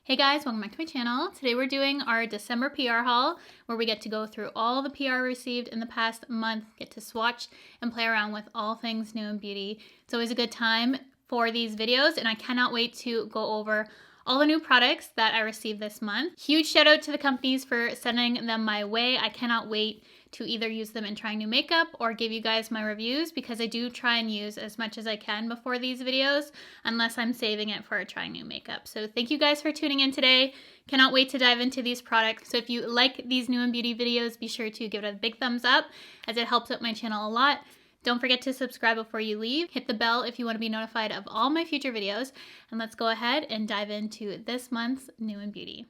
Hey guys, welcome back to my channel. Today we're doing our December PR haul where we get to go through all the PR received in the past month, get to swatch and play around with all things new in beauty. It's always a good time for these videos and I cannot wait to go over all the new products that I received this month. Huge shout out to the companies for sending them my way. I cannot wait to either use them in trying new makeup or give you guys my reviews because I do try and use as much as I can before these videos unless I'm saving it for trying new makeup. So thank you guys for tuning in today. Cannot wait to dive into these products. So if you like these new in beauty videos, be sure to give it a big thumbs up as it helps out my channel a lot. Don't forget to subscribe before you leave. Hit the bell if you want to be notified of all my future videos. And let's go ahead and dive into this month's new in beauty.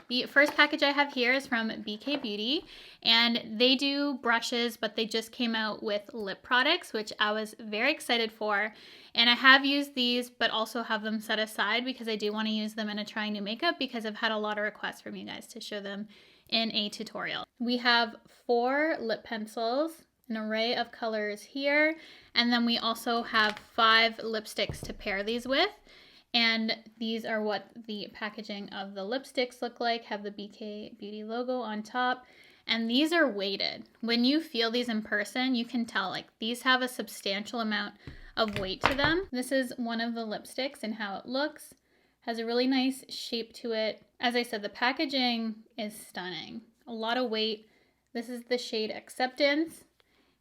The first package I have here is from Quo Beauty, and they do brushes, but they just came out with lip products, which I was very excited for. And I have used these, but also have them set aside because I do want to use them in a trying new makeup because I've had a lot of requests from you guys to show them in a tutorial. We have 4 lip pencils, an array of colors here, and then we also have 5 lipsticks to pair these with. And these are what the packaging of the lipsticks look like, have the Quo Beauty logo on top. And these are weighted. When you feel these in person, you can tell like these have a substantial amount of weight to them. This is one of the lipsticks and how it looks. Has a really nice shape to it. As I said, the packaging is stunning. A lot of weight. This is the shade Acceptance.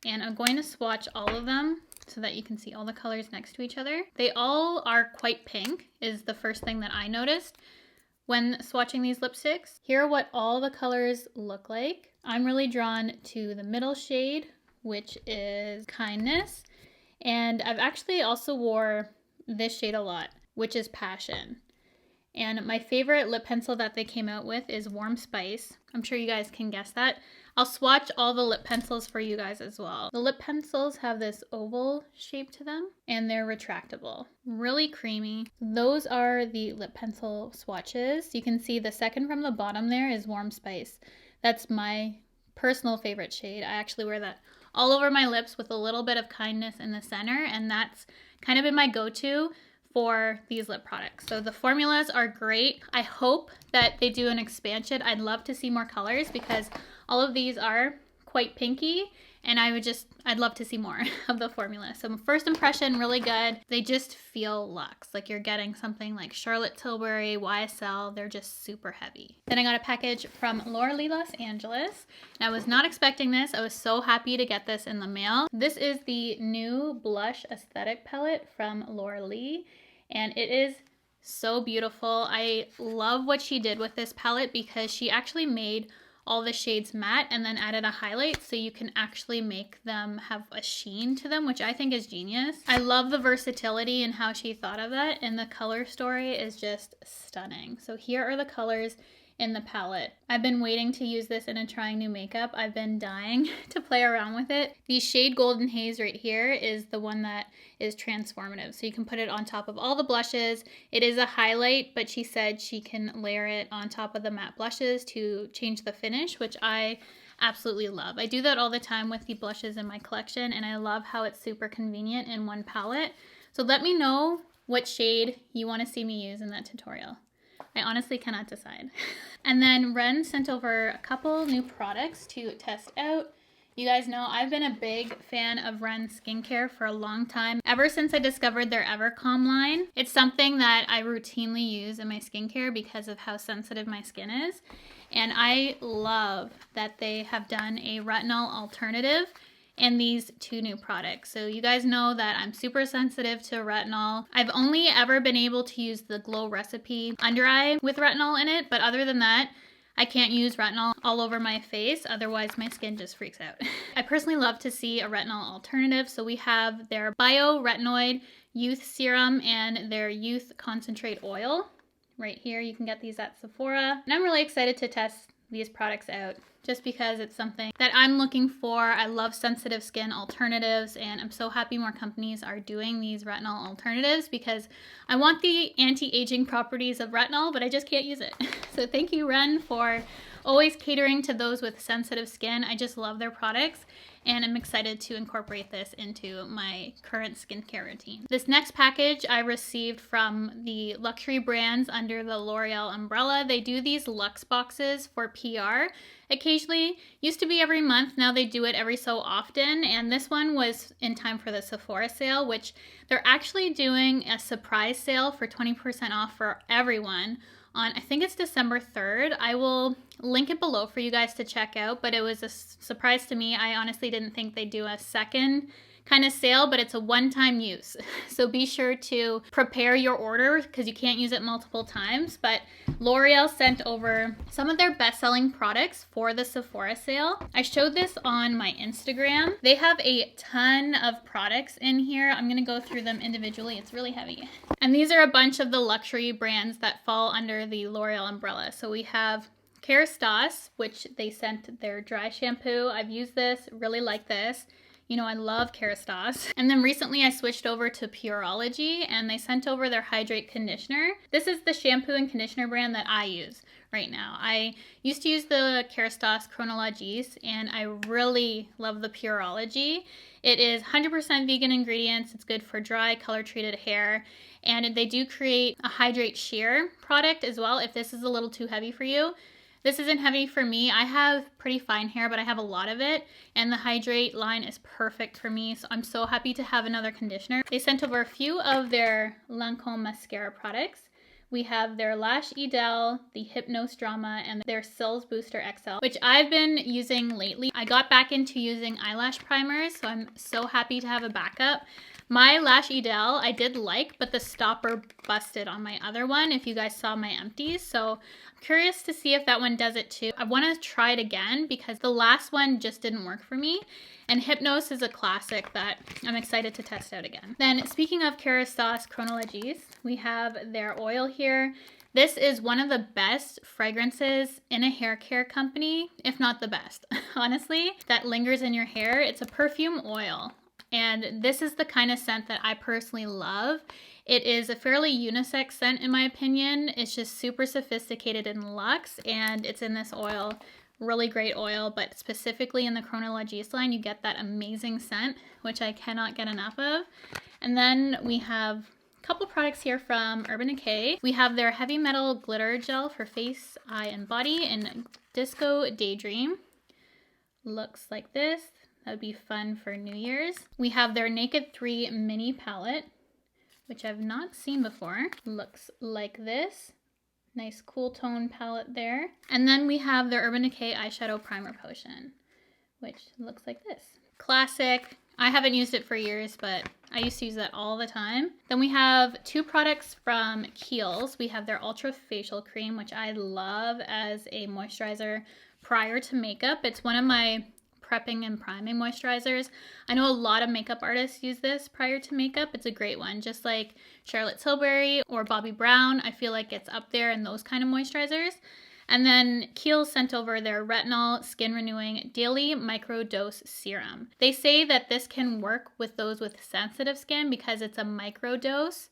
And I'm going to swatch all of them so that you can see all the colors next to each other. They all are quite pink is the first thing that I noticed when swatching these lipsticks. Here are what all the colors look like. I'm really drawn to the middle shade, which is Kindness. And I've actually also wore this shade a lot, which is Passion. And my favorite lip pencil that they came out with is Warm Spice. I'm sure you guys can guess that. I'll swatch all the lip pencils for you guys as well. The lip pencils have this oval shape to them and they're retractable. Really creamy. Those are the lip pencil swatches. You can see the second from the bottom there is Warm Spice. That's my personal favorite shade. I actually wear that all over my lips with a little bit of Kindness in the center, and that's kind of been my go-to for these lip products. So the formulas are great. I hope that they do an expansion. I'd love to see more colors because all of these are quite pinky and I'd love to see more of the formula. So first impression, really good. They just feel luxe, like you're getting something like Charlotte Tilbury, YSL. They're just super heavy. Then I got a package from Laura Lee Los Angeles. And I was not expecting this. I was so happy to get this in the mail. This is the new blush aesthetic palette from Laura Lee. And it is so beautiful. I love what she did with this palette because she actually made all the shades matte and then added a highlight so you can actually make them have a sheen to them, which I think is genius. I love the versatility and how she thought of that, and the color story is just stunning. So here are the colors in the palette. I've been waiting to use this in a trying new makeup. I've been dying to play around with it. The shade Golden Haze right here is the one that is transformative. So you can put it on top of all the blushes. It is a highlight, but she said she can layer it on top of the matte blushes to change the finish, which I absolutely love. I do that all the time with the blushes in my collection, and I love how it's super convenient in one palette. So let me know what shade you want to see me use in that tutorial. I honestly cannot decide. And then Ren sent over a couple new products to test out. You guys know I've been a big fan of Ren skincare for a long time. Ever since I discovered their Evercalm line. It's something that I routinely use in my skincare because of how sensitive my skin is. And I love that they have done a retinol alternative and these 2 new products. So you guys know that I'm super sensitive to retinol. I've only ever been able to use the Glow Recipe under eye with retinol in it, but other than that, I can't use retinol all over my face, otherwise my skin just freaks out. I personally love to see a retinol alternative, so we have their Retinoid Youth Serum and their Youth Concentrate Oil. Right here, you can get these at Sephora. And I'm really excited to test these products out just because it's something that I'm looking for. I love sensitive skin alternatives, and I'm so happy more companies are doing these retinol alternatives because I want the anti-aging properties of retinol, but I just can't use it. So thank you, Ren, for always catering to those with sensitive skin. I just love their products, and I'm excited to incorporate this into my current skincare routine. This next package I received from the luxury brands under the L'Oreal umbrella. They do these Luxe boxes for PR occasionally. Used to be every month, now they do it every so often, and this one was in time for the Sephora sale, which they're actually doing a surprise sale for 20% off for everyone on, I think it's December 3rd. I will link it below for you guys to check out, but it was a surprise to me. I honestly didn't think they'd do a second kind of sale, but it's a one-time use. So be sure to prepare your order because you can't use it multiple times. But L'Oreal sent over some of their best-selling products for the Sephora sale. I showed this on my Instagram. They have a ton of products in here. I'm gonna go through them individually. It's really heavy. And these are a bunch of the luxury brands that fall under the L'Oreal umbrella. So we have KERASTASE, which they sent their dry shampoo. I've used this, really like this. You know, I love KERASTASE. And then recently I switched over to PUREOLOGY and they sent over their Hydrate Conditioner. This is the shampoo and conditioner brand that I use right now. I used to use the KERASTASE Chronologiste and I really love the PUREOLOGY. It is 100% vegan ingredients. It's good for dry, color-treated hair. And they do create a Hydrate Sheer product as well if this is a little too heavy for you. This isn't heavy for me. I have pretty fine hair, but I have a lot of it, and the Hydrate line is perfect for me, so I'm so happy to have another conditioner. They sent over a few of their LANCOME mascara products. We have their Lash Idole, the Hypnoses Drama, and their Cils Booster XL, which I've been using lately. I got back into using eyelash primers, so I'm so happy to have a backup. My Lash Idole I did like, but the stopper busted on my other one, if you guys saw my empties. So I'm curious to see if that one does it too. I want to try it again because the last one just didn't work for me. And Hypnose is a classic that I'm excited to test out again. Then speaking of KERASTASE Chronologiste, we have their oil here. This is one of the best fragrances in a hair care company, if not the best, honestly, that lingers in your hair. It's a perfume oil. And this is the kind of scent that I personally love. It is a fairly unisex scent in my opinion. It's just super sophisticated and luxe, and it's in this oil. Really great oil, but specifically in the Chronologiste line, you get that amazing scent, which I cannot get enough of. And then we have a couple products here from Urban Decay. We have their Heavy Metal Glitter Gel for face, eye, and body in Disco Daydream. Looks like this. That would be fun for New Year's. We have their Naked 3 mini palette, which I've not seen before. Looks like this. Nice cool tone palette there. And then we have their Urban Decay eyeshadow primer potion, which looks like this. Classic. I haven't used it for years, but I used to use that all the time. Then we have two products from KIEHLS. We have their Ultra Facial Cream, which I love as a moisturizer prior to makeup. It's one of my prepping and priming moisturizers. I know a lot of makeup artists use this prior to makeup. It's a great one, just like Charlotte Tilbury or Bobbi Brown. I feel like it's up there in those kind of moisturizers. And then KIEHLS sent over their Retinol Skin Renewing Daily Microdose Serum. They say that this can work with those with sensitive skin because it's a microdose.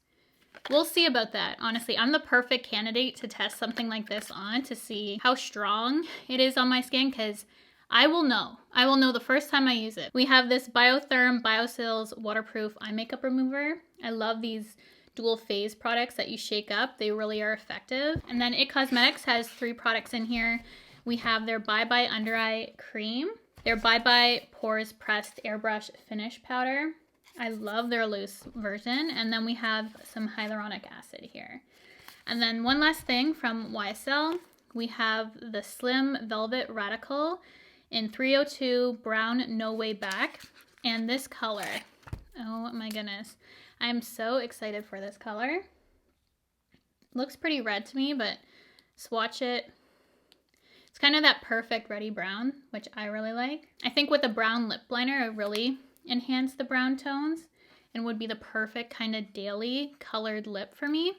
We'll see about that. Honestly, I'm the perfect candidate to test something like this on to see how strong it is on my skin because I will know. I will know the first time I use it. We have this Biotherm Biocils Waterproof Eye Makeup Remover. I love these dual phase products that you shake up. They really are effective. And then It Cosmetics has 3 products in here. We have their Bye Undereye Cream, their Bye Pores Pressed Airbrush Finish Powder. I love their loose version. And then we have some hyaluronic acid here. And then one last thing from YSL. We have the Slim Velvet Radical in 302 Brown No Way Back. And this color, oh my goodness. I'm so excited for this color. Looks pretty red to me, but swatch it. It's kind of that perfect ready brown, which I really like. I think with a brown lip liner, it really enhanced the brown tones and would be the perfect kind of daily colored lip for me.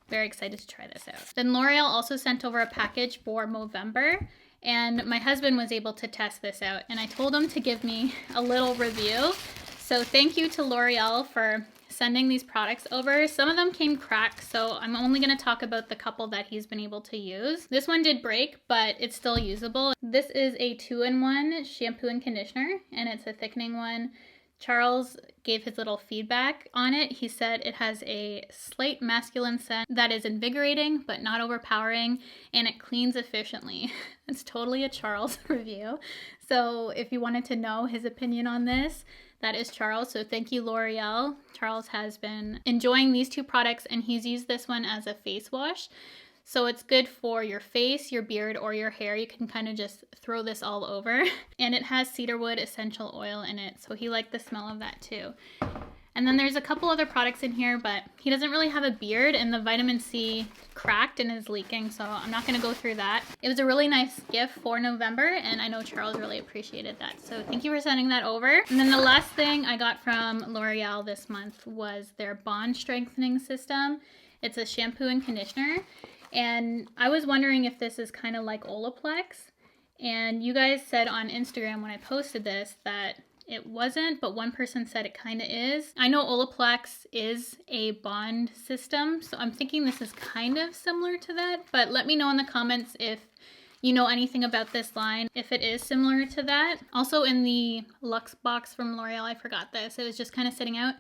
Very excited to try this out. Then L'Oreal also sent over a package for Movember, and my husband was able to test this out, and I told him to give me a little review. So thank you to L'Oreal for sending these products over. Some of them came cracked, so I'm only going to talk about the couple that he's been able to use. This one did break, but it's still usable. This is a 2-in-1 shampoo and conditioner, and it's a thickening one. Charles gave his little feedback on it. He said it has a slight masculine scent that is invigorating but not overpowering, and it cleans efficiently. It's totally a Charles review. So if you wanted to know his opinion on this, that is Charles. So thank you, L'Oreal. Charles has been enjoying these two products, and he's used this one as a face wash. So it's good for your face, your beard, or your hair. You can kind of just throw this all over. And it has cedarwood essential oil in it, so he liked the smell of that too. And then there's a couple other products in here, but he doesn't really have a beard, and the vitamin C cracked and is leaking, so I'm not going to go through that. It was a really nice gift for November, and I know Charles really appreciated that, so thank you for sending that over. And then the last thing I got from L'Oreal this month was their Bond Strengthening System. It's a shampoo and conditioner, and I was wondering if this is kind of like Olaplex, and you guys said on Instagram when I posted this that it wasn't, but one person said it kind of is. I know Olaplex is a bond system, so I'm thinking this is kind of similar to that, but let me know in the comments if you know anything about this line, if it is similar to that. Also in the Luxe box from L'Oreal, I forgot this. It was just kind of sitting out.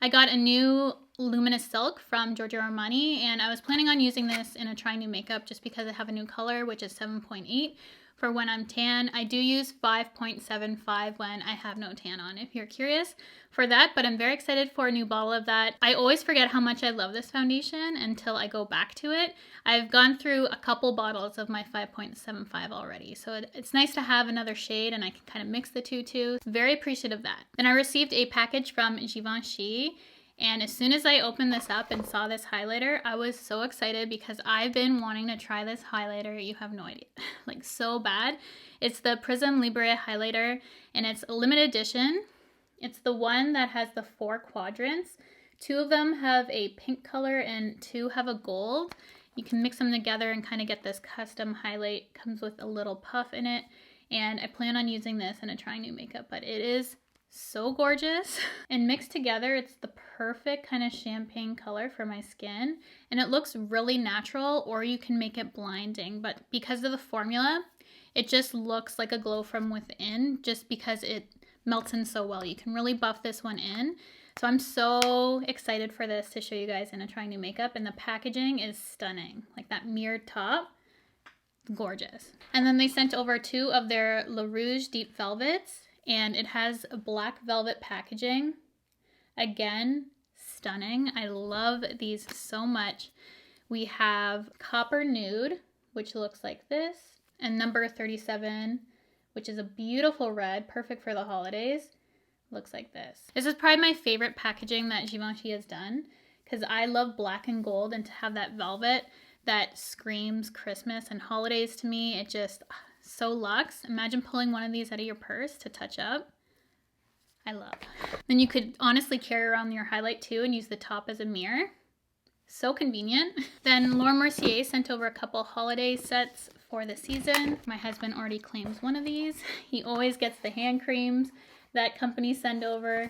I got a new Luminous Silk from Giorgio Armani, and I was planning on using this in a Try New Makeup just because I have a new color, which is 7.8. For when I'm tan. I do use 5.75 when I have no tan on, if you're curious for that, but I'm very excited for a new bottle of that. I always forget how much I love this foundation until I go back to it. I've gone through a couple bottles of my 5.75 already, so it's nice to have another shade, and I can kind of mix the two too. Very appreciative of that. Then I received a package from Givenchy, and as soon as I opened this up and saw this highlighter, I was so excited because I've been wanting to try this highlighter. You have no idea. Like, so bad. It's the Prism Libre highlighter, and it's a limited edition. It's the one that has the 4 quadrants. 2 of them have a pink color and 2 have a gold. You can mix them together and kind of get this custom highlight. It comes with a little puff in it, and I plan on using this in a Try New Makeup, but it is so gorgeous. And mixed together, it's the perfect kind of champagne color for my skin, and it looks really natural, or you can make it blinding, but because of the formula, it just looks like a glow from within just because it melts in so well. You can really buff this one in. So I'm so excited for this to show you guys in a Try New Makeup, and the packaging is stunning. Like that mirrored top, gorgeous. And then they sent over 2 of their Le Rouge Deep Velvets, and it has a black velvet packaging. Again, stunning. I love these so much. We have Copper Nude, which looks like this, and number 37, which is a beautiful red, perfect for the holidays. Looks like this. This is probably my favorite packaging that Givenchy has done because I love black and gold, and to have that velvet that screams Christmas and holidays to me, it just so luxe. Imagine pulling one of these out of your purse to touch up. I love. Then you could honestly carry around your highlight too and use the top as a mirror. So convenient. Then Laura Mercier sent over a couple holiday sets for the season. My husband already claims one of these. He always gets the hand creams that companies send over.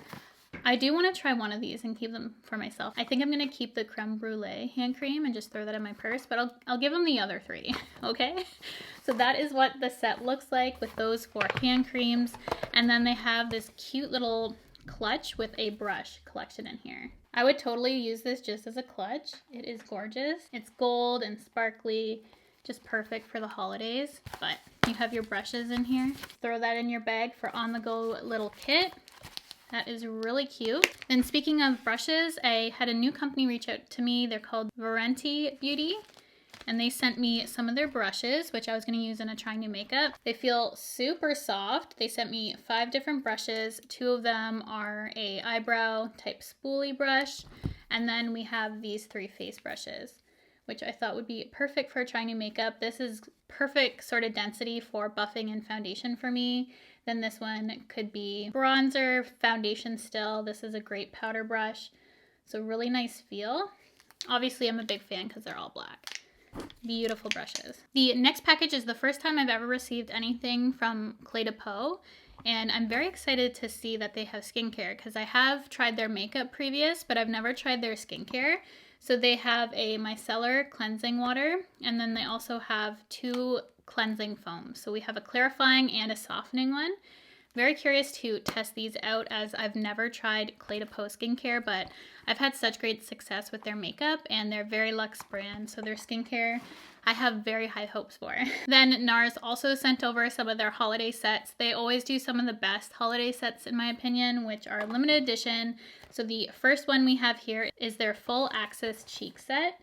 I do want to try one of these and keep them for myself. I think I'm going to keep the creme brulee hand cream and just throw that in my purse, but I'll give him the other 3, okay? So that is what the set looks like with those 4 hand creams. And then they have this cute little clutch with a brush collection in here. I would totally use this just as a clutch. It is gorgeous. It's gold and sparkly, just perfect for the holidays. But you have your brushes in here. Throw that in your bag for on-the-go little kit. That is really cute. And speaking of brushes, I had a new company reach out to me. They're called Varanti Beauty, and they sent me some of their brushes, which I was going to use in a Try New Makeup. They feel super soft. They sent me 5 different brushes. 2 of them are a eyebrow type spoolie brush, and then we have these 3 face brushes, which I thought would be perfect for a Try New Makeup. This is perfect sort of density for buffing and foundation for me. Then this one could be bronzer, foundation still. This is a great powder brush. So really nice feel. Obviously I'm a big fan because they're all black. Beautiful brushes. The next package is the first time I've ever received anything from Clé de Peau, and I'm very excited to see that they have skincare because I have tried their makeup previous, but I've never tried their skincare. So they have a micellar cleansing water, and then they also have 2 cleansing foams. So we have a clarifying and a softening one. Very curious to test these out as I've never tried Clé de Peau skincare, but I've had such great success with their makeup and they're very luxe brand, so their skincare I have very high hopes for. Then NARS also sent over some of their holiday sets. They always do some of the best holiday sets in my opinion, which are limited edition. So the first one we have here is their Full Access Cheek Set.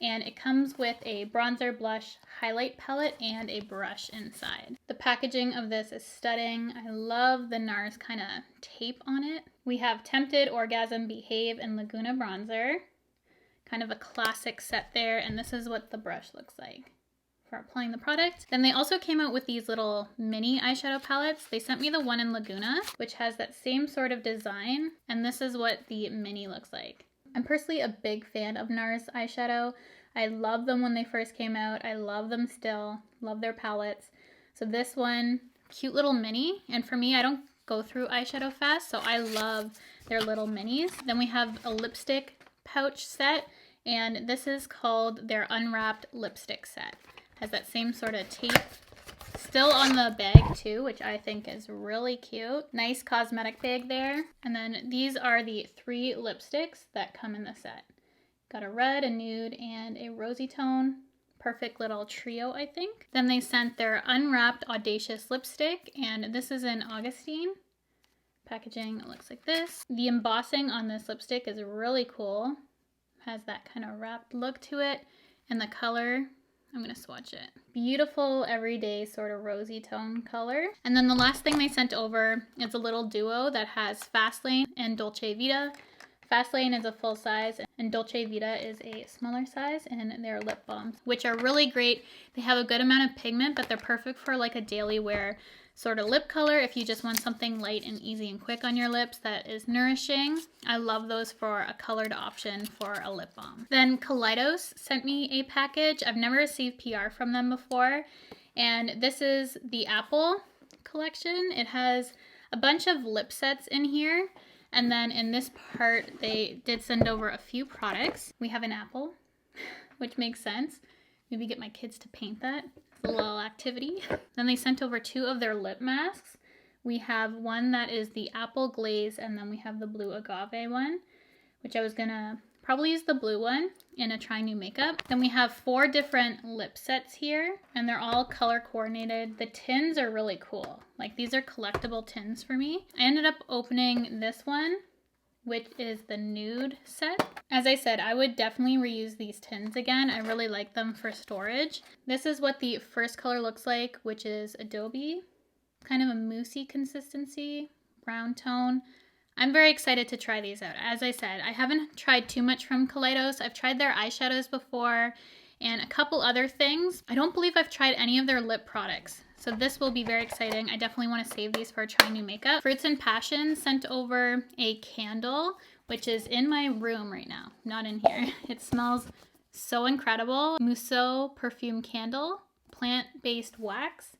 And it comes with a bronzer, blush, highlight palette, and a brush inside. The packaging of this is stunning. I love the NARS kind of tape on it. We have Tempted, Orgasm, Behave, and Laguna Bronzer. Kind of a classic set there, and this is what the brush looks like for applying the product. Then they also came out with these little mini eyeshadow palettes. They sent me the one in Laguna, which has that same sort of design, and this is what the mini looks like. I'm personally a big fan of NARS eyeshadow. I love them when they first came out. I love them still. Love their palettes. So this one, cute little mini. And for me, I don't go through eyeshadow fast, so I love their little minis. Then we have a lipstick pouch set, and this is called their Unwrapped Lipstick Set. Has that same sort of tape still on the bag too, which I think is really cute. Nice cosmetic bag there. And then these are the 3 lipsticks that come in the set. Got a red, a nude, and a rosy tone. Perfect little trio, I think. Then they sent their Unwrapped Audacious Lipstick, and this is in Augustine. Packaging looks like this. The embossing on this lipstick is really cool. Has that kind of wrapped look to it. And the color, I'm gonna swatch it. Beautiful, everyday sort of rosy tone color. And then the last thing they sent over is a little duo that has Fastlane and Dolce Vita. Fastlane is a full size and Dolce Vita is a smaller size, and they're lip balms, which are really great. They have a good amount of pigment, but they're perfect for like a daily wear sort of lip color if you just want something light and easy and quick on your lips that is nourishing. I love those for a colored option for a lip balm. Then Kaleidos sent me a package. I've never received PR from them before, and this is the Apple collection. It has a bunch of lip sets in here, and then in this part they did send over a few products. We have an apple, which makes sense. Maybe get my kids to paint that. A little activity. Then they sent over 2 of their lip masks. We have one that is the apple glaze, and then we have the blue agave one, which I was gonna probably use the blue one in a try new makeup. Then we have 4 different lip sets here, and they're all color coordinated. The tins are really cool. Like, these are collectible tins for me. I ended up opening this one, which is the nude set. As I said, I would definitely reuse these tins again. I really like them for storage. This is what the first color looks like, which is Adobe. Kind of a moussey consistency, brown tone. I'm very excited to try these out. As I said, I haven't tried too much from Kaleidos. I've tried their eyeshadows before and a couple other things. I don't believe I've tried any of their lip products. So this will be very exciting. I definitely want to save these for try new makeup. Fruits and Passion sent over a candle, which is in my room right now, not in here. It smells so incredible. Musso perfume candle, plant-based wax.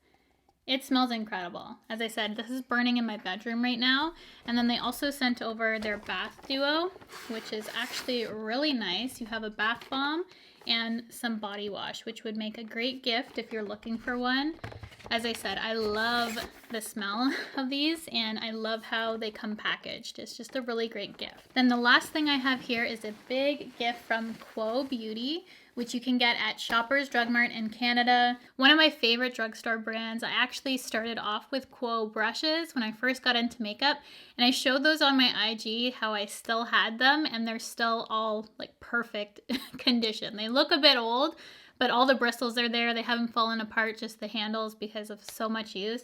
It smells incredible. As I said, this is burning in my bedroom right now. And then they also sent over their bath duo, which is actually really nice. You have a bath bomb and some body wash, which would make a great gift if you're looking for one. As I said, I love the smell of these and I love how they come packaged. It's just a really great gift. Then the last thing I have here is a big gift from Quo Beauty, which you can get at Shoppers Drug Mart in Canada. One of my favorite drugstore brands. I actually started off with Quo brushes when I first got into makeup, and I showed those on my IG how I still had them, and they're still all like perfect condition. They look a bit old, but all the bristles are there. They haven't fallen apart, just the handles because of so much use.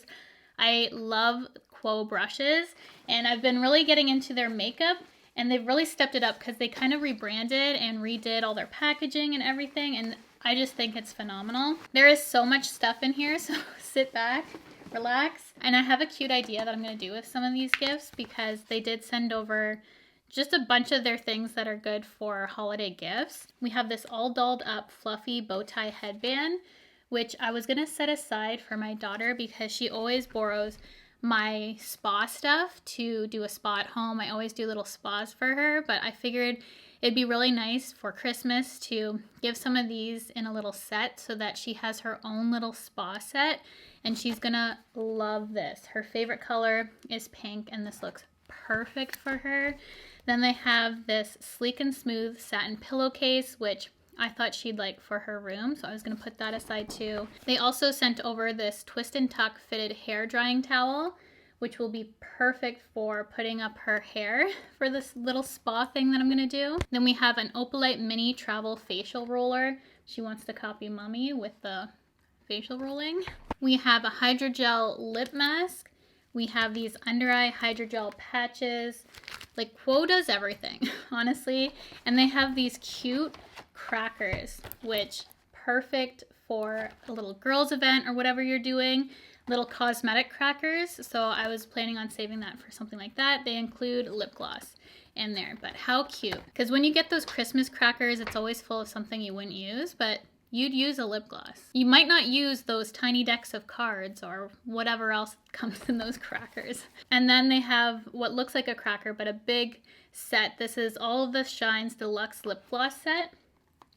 I love Quo brushes, and I've been really getting into their makeup, and they've really stepped it up because they kind of rebranded and redid all their packaging and everything, and I just think it's phenomenal. There is so much stuff in here, so sit back, relax. And I have a cute idea that I'm going to do with some of these gifts because they did send over just a bunch of their things that are good for holiday gifts. We have this all dolled up fluffy bow tie headband, which I was gonna set aside for my daughter because she always borrows my spa stuff to do a spa at home. I always do little spas for her, but I figured it'd be really nice for Christmas to give some of these in a little set so that she has her own little spa set, and she's gonna love this. Her favorite color is pink, and this looks perfect for her. Then they have this sleek and smooth satin pillowcase, which I thought she'd like for her room, so I was going to put that aside too. They also sent over this twist and tuck fitted hair drying towel, which will be perfect for putting up her hair for this little spa thing that I'm going to do. Then we have an Opalite mini travel facial roller. She wants to copy mommy with the facial rolling. We have a hydrogel lip mask. We have these under eye hydrogel patches. Like, Quo does everything, honestly. And they have these cute crackers, which perfect for a little girls event or whatever you're doing. Little cosmetic crackers. So I was planning on saving that for something like that. They include lip gloss in there, but how cute. Because when you get those Christmas crackers, it's always full of something you wouldn't use, but you'd use a lip gloss. You might not use those tiny decks of cards or whatever else comes in those crackers. And then they have what looks like a cracker, but a big set. This is all of the Shines Deluxe Lip Gloss set.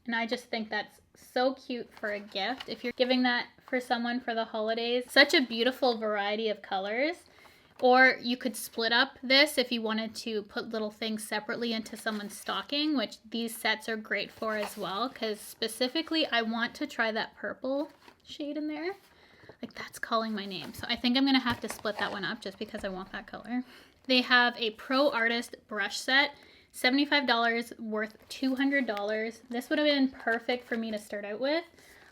And I just think that's so cute for a gift. If you're giving that for someone for the holidays, such a beautiful variety of colors. Or you could split up this if you wanted to put little things separately into someone's stocking, which these sets are great for as well, because specifically I want to try that purple shade in there. Like, that's calling my name. So I think I'm going to have to split that one up just because I want that color. They have a Pro Artist brush set, $75 worth $200. This would have been perfect for me to start out with.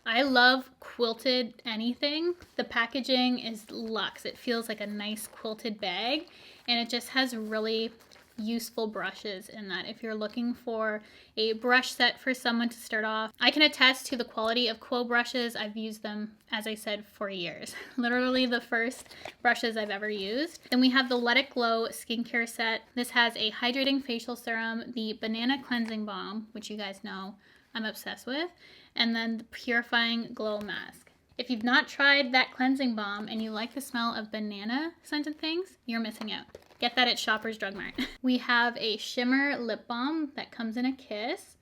I love quilted anything. The packaging is luxe. It feels like a nice quilted bag, and it just has really useful brushes in that. If you're looking for a brush set for someone to start off, I can attest to the quality of Quo brushes. I've used them, as I said, for years. Literally the first brushes I've ever used. Then we have the Let It Glow skincare set. This has a hydrating facial serum, the banana cleansing balm, which you guys know I'm obsessed with, and then the purifying glow mask. If you've not tried that cleansing balm and you like the smell of banana scented things, you're missing out. Get that at Shoppers Drug Mart. We have a shimmer lip balm that comes in a kiss,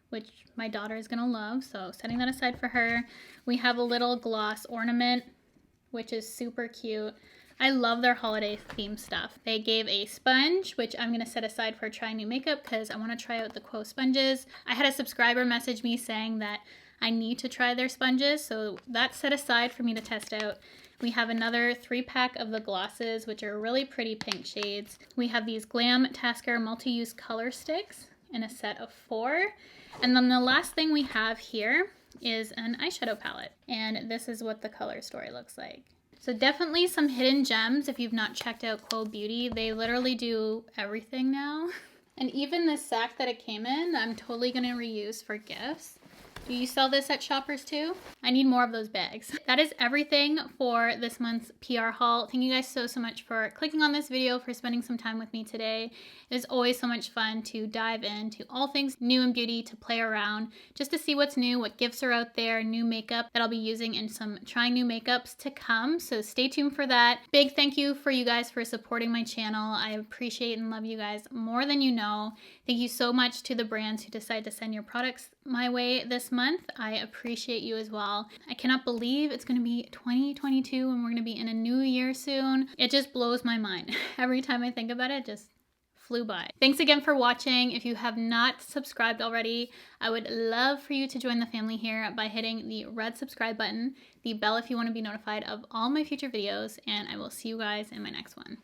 which my daughter is gonna love, so setting that aside for her. We have a little gloss ornament, which is super cute. I love their holiday theme stuff. They gave a sponge, which I'm going to set aside for trying new makeup because I want to try out the Quo sponges. I had a subscriber message me saying that I need to try their sponges, so that's set aside for me to test out. We have another 3-pack of the glosses, which are really pretty pink shades. We have these Glam Tasker multi-use color sticks in a set of 4. And then the last thing we have here is an eyeshadow palette. And this is what the color story looks like. So definitely some hidden gems if you've not checked out Quo Beauty. They literally do everything now. And even this sack that it came in, I'm totally going to reuse for gifts. Do you sell this at Shoppers too? I need more of those bags. That is everything for this month's PR haul. Thank you guys so much for clicking on this video, for spending some time with me today. It is always so much fun to dive into all things new in beauty, to play around, just to see what's new, what gifts are out there, new makeup that I'll be using, and some trying new makeups to come. So stay tuned for that. Big thank you for you guys for supporting my channel. I appreciate and love you guys more than you know. Thank you so much to the brands who decide to send your products my way this month. I appreciate you as well. I cannot believe it's going to be 2022 and we're going to be in a new year soon. It just blows my mind. Every time I think about it, it just flew by. Thanks again for watching. If you have not subscribed already, I would love for you to join the family here by hitting the red subscribe button, the bell if you want to be notified of all my future videos, and I will see you guys in my next one.